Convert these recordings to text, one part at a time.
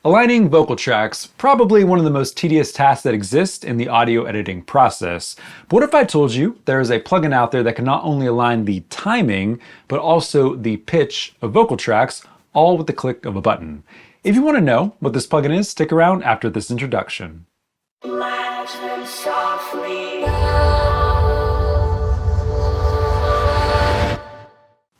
Aligning vocal tracks, probably one of the most tedious tasks that exist in the audio editing process. But what if I told you there is a plugin out there that can not only align the timing, but also the pitch of vocal tracks, all with the click of a button? If you want to know what this plugin is, stick around after this introduction.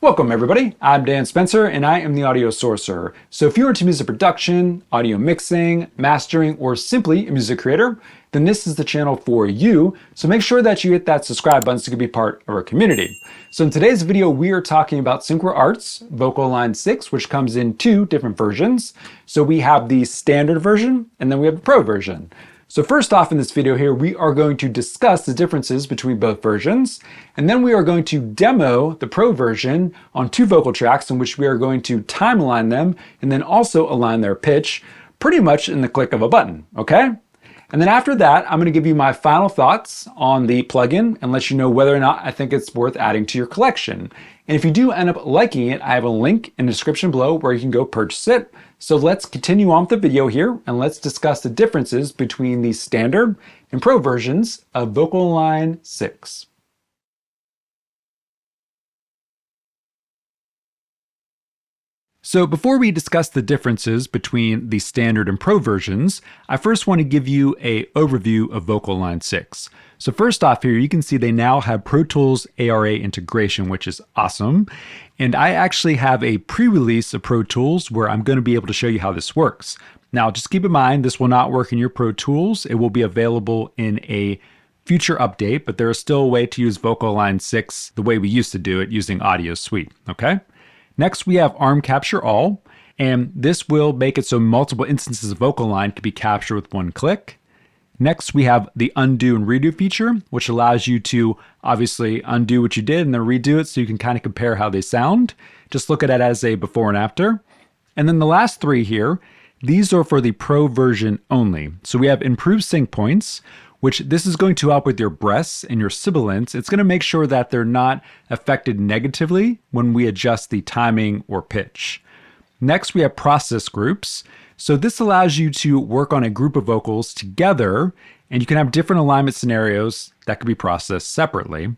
Welcome everybody, I'm Dan Spencer and I am the Audio Sorcerer. So if you're into music production, audio mixing, mastering, or simply a music creator, then this is the channel for you. So make sure that you hit that subscribe button so you can be part of our community. So in today's video, we are talking about Synchro Arts Vocalign 6, which comes in two different versions. So we have the standard version and then we have the pro version. So first off in this video here, we are going to discuss the differences between both versions, and then we are going to demo the pro version on two vocal tracks in which we are going to time align them and then also align their pitch pretty much in the click of a button, okay? And then after that, I'm going to give you my final thoughts on the plugin and let you know whether or not I think it's worth adding to your collection. And if you do end up liking it, I have a link in the description below where you can go purchase it. So let's continue on with the video here and let's discuss the differences between the standard and pro versions of Vocalign 6. So before we discuss the differences between the standard and pro versions, I first want to give you an overview of Vocalign 6. So first off here, you can see they now have Pro Tools ARA integration, which is awesome. And I actually have a pre-release of Pro Tools where I'm going to be able to show you how this works. Now, just keep in mind, this will not work in your Pro Tools. It will be available in a future update, but there is still a way to use Vocalign 6 the way we used to do it using Audio Suite, okay? Next, we have Arm Capture All, and this will make it so multiple instances of Vocalign can be captured with one click. Next, we have the Undo and Redo feature, which allows you to obviously undo what you did and then redo it so you can kind of compare how they sound. Just look at it as a before and after. And then the last three here, these are for the Pro version only. So we have Improved Sync Points, which this is going to help with your breaths and your sibilants. It's going to make sure that they're not affected negatively when we adjust the timing or pitch. Next, we have process groups. So this allows you to work on a group of vocals together, and you can have different alignment scenarios that can be processed separately.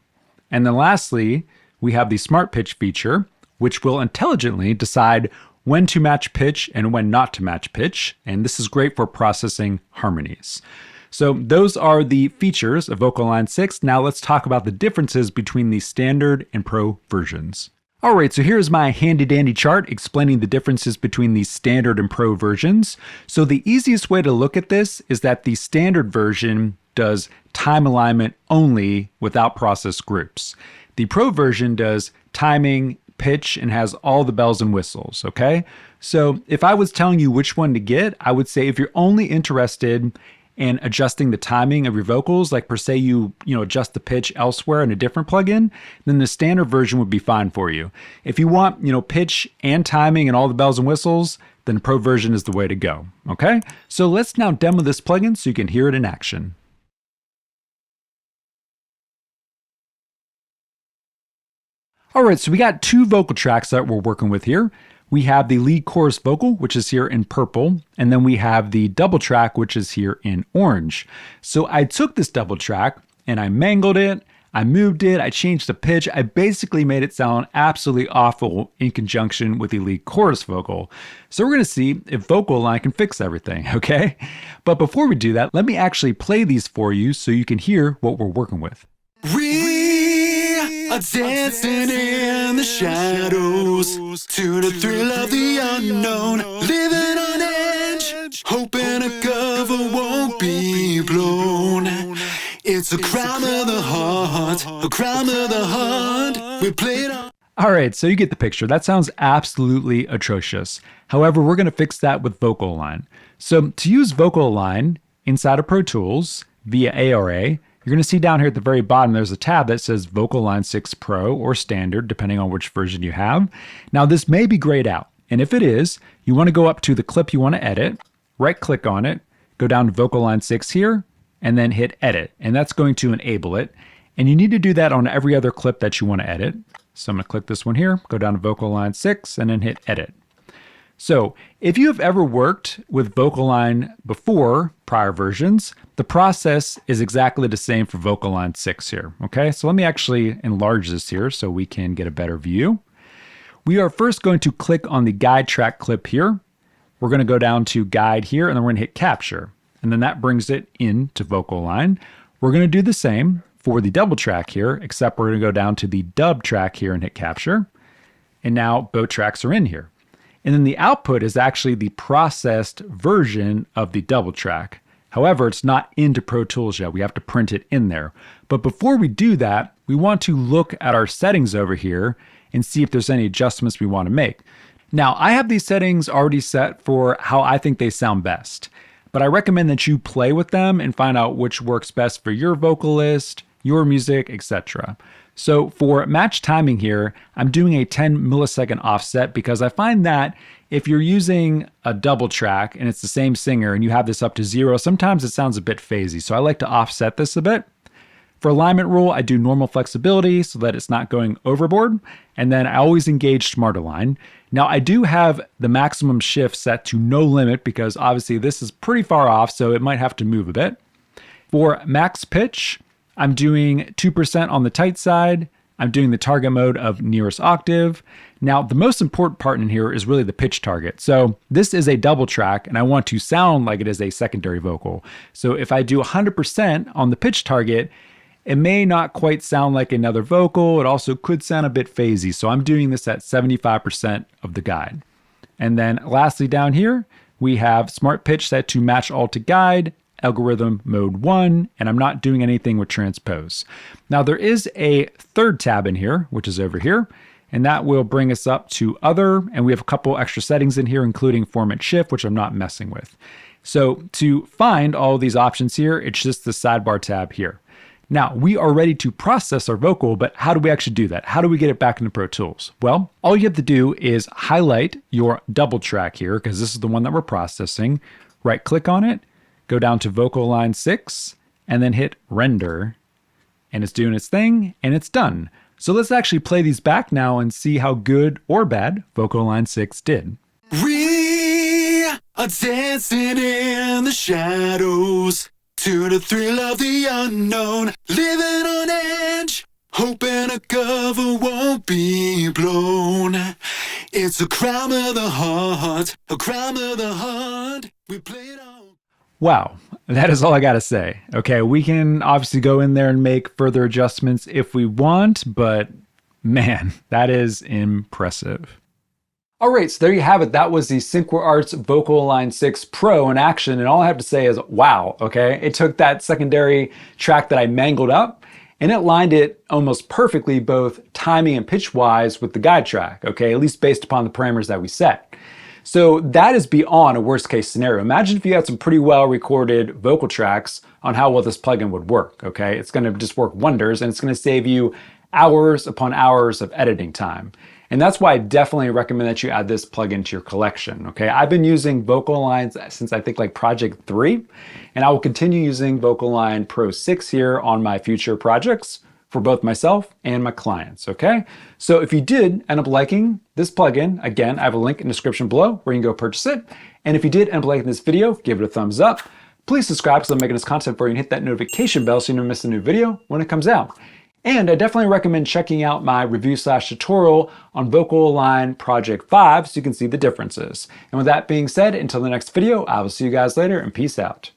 And then lastly, we have the SmartPitch feature, which will intelligently decide when to match pitch and when not to match pitch. And this is great for processing harmonies. So those are the features of Vocalign 6. Now let's talk about the differences between the standard and pro versions. All right, so here's my handy dandy chart explaining the differences between the standard and pro versions. So the easiest way to look at this is that the standard version does time alignment only without process groups. The pro version does timing, pitch, and has all the bells and whistles, okay? So if I was telling you which one to get, I would say if you're only interested and adjusting the timing of your vocals, like per se you adjust the pitch elsewhere in a different plugin, then the standard version would be fine for you. If you want, pitch and timing and all the bells and whistles, then the pro version is the way to go, okay? So let's now demo this plugin so you can hear it in action. All right, so we got two vocal tracks that we're working with here. We have the lead chorus vocal, which is here in purple, and then we have the double track, which is here in orange. So I took this double track and I mangled it, I moved it, I changed the pitch, I basically made it sound absolutely awful in conjunction with the lead chorus vocal. So we're gonna see if Vocalign can fix everything, okay? But before we do that, let me actually play these for you so you can hear what we're working with. We are dancing in the shadows to the thrill of the unknown, living on edge, hoping a cover won't be blown. It's a crime of the heart, a crime of the heart. We played on. All right, so you get the picture. That sounds absolutely atrocious. However, we're going to fix that with Vocalign. So to use Vocalign inside of Pro Tools via ARA, you're going to see down here at the very bottom, there's a tab that says Vocalign 6 Pro or Standard, depending on which version you have. Now, this may be grayed out. And if it is, you want to go up to the clip you want to edit, right click on it, go down to Vocalign 6 here, and then hit edit. And that's going to enable it. And you need to do that on every other clip that you want to edit. So I'm going to click this one here, go down to Vocalign 6, and then hit edit. So if you have ever worked with Vocalign before, prior versions, the process is exactly the same for Vocalign 6 here, okay? So let me actually enlarge this here so we can get a better view. We are first going to click on the guide track clip here. We're going to go down to guide here, and then we're going to hit capture. And then that brings it into Vocalign. We're going to do the same for the double track here, except we're going to go down to the dub track here and hit capture. And now both tracks are in here. And then the output is actually the processed version of the double track. However, it's not into Pro Tools yet. We have to print it in there. But before we do that, we want to look at our settings over here and see if there's any adjustments we want to make. Now, I have these settings already set for how I think they sound best, but I recommend that you play with them and find out which works best for your vocalist, your music, etc. So for match timing here, I'm doing a 10 millisecond offset because I find that if you're using a double track and it's the same singer and you have this up to 0, sometimes it sounds a bit phasey. So I like to offset this a bit. For alignment rule, I do normal flexibility so that it's not going overboard. And then I always engage SmartAlign. Now I do have the maximum shift set to no limit because obviously this is pretty far off, so it might have to move a bit. For max pitch, I'm doing 2% on the tight side. I'm doing the target mode of nearest octave. Now, the most important part in here is really the pitch target. So this is a double track and I want to sound like it is a secondary vocal. So if I do 100% on the pitch target, it may not quite sound like another vocal. It also could sound a bit phasey. So I'm doing this at 75% of the guide. And then lastly down here, we have SmartPitch set to match all to guide, algorithm mode 1, and I'm not doing anything with transpose. Now there is a third tab in here, which is over here, and that will bring us up to other, and we have a couple extra settings in here, including formant shift, which I'm not messing with. So to find all these options here, it's just the sidebar tab here. Now, we are ready to process our vocal, but how do we actually do that? How do we get it back into Pro Tools? Well, all you have to do is highlight your double track here, because this is the one that we're processing. Right click on it, go down to Vocalign 6, and then hit render. And it's doing its thing, and it's done. So let's actually play these back now and see how good or bad Vocalign 6 did. We are dancing in the shadows to the thrill of the unknown, living on edge, hoping a cover won't be blown. It's a crime of the heart, a crime of the heart. We play it on. Wow, that is all I gotta say. Okay, we can obviously go in there and make further adjustments if we want, but man, that is impressive. All right, so there you have it. That was the Synchro Arts Vocalign 6 Pro in action, and all I have to say is wow, okay? It took that secondary track that I mangled up, and it lined it almost perfectly, both timing and pitch-wise, with the guide track, okay? At least based upon the parameters that we set. So that is beyond a worst-case scenario. Imagine if you had some pretty well-recorded vocal tracks on how well this plugin would work, okay? It's gonna just work wonders, and it's gonna save you hours upon hours of editing time. And that's why I definitely recommend that you add this plugin to your collection, okay? I've been using Vocalign since I think like Project 3, and I will continue using Vocalign Pro 6 here on my future projects for both myself and my clients, okay? So if you did end up liking this plugin, again, I have a link in the description below where you can go purchase it. And if you did end up liking this video, give it a thumbs up. Please subscribe because I'm making this content for you and hit that notification bell so you don't miss a new video when it comes out. And I definitely recommend checking out my review/tutorial on Vocalign Project 5 so you can see the differences. And with that being said, until the next video, I will see you guys later and peace out.